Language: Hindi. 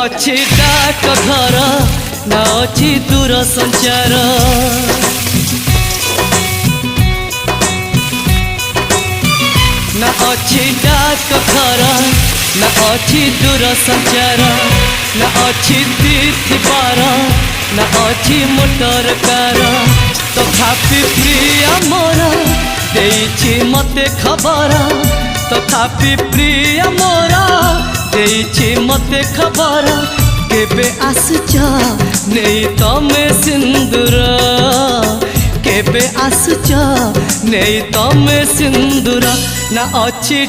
अच्छी डाक घर ना अच्छी दूर संचार ना अच्छी डाक घर ना अच्छी दूर संचार ना अच्छी तिथि पार ना अच्छी मोटर कार तथापि प्रिय मोर देइछि मते खबर तथापि प्रिय मोर देइछि मते खबर केबे आसुच नेई तमे सिंदूर केबे आसुच नेई तमे सिंदूर ना अच्छी